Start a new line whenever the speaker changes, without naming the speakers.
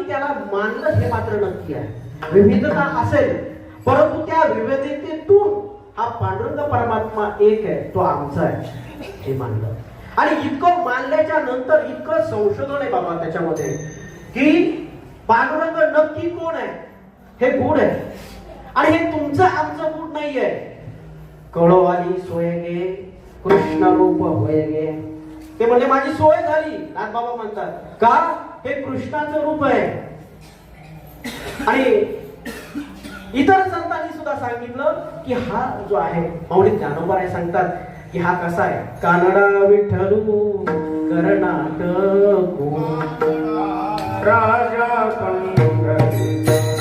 त्याला मानलं हे मात्र नक्की आहे. विविधता असेल परंतु त्या विविधतेतून हा पांडुरंग परमात्मा एक आहे, तो आमचा आहे हे मानलं. आणि इतकं मानल्याच्या नंतर इतकं संशोधन आहे बाबा त्याच्यामध्ये की पांडुरंग नक्की कोण आहे हे गुढ आहे. आणि हे तुमचं आमचं गुढ नाहीये. कळोवाली सोयगे कृष्ण रूप होयगे, ते म्हणजे माझी सोय झाली नाथबाबा म्हणतात का हे कृष्णाचं रूप आहे. आणि इतर संतांनी सुद्धा सांगितलं की हा जो आहे माऊली ज्ञानोबा आहे सांगतात की हा कसा आहे. कानडा विठ्ठलू कर्नाटक राजा पंढरी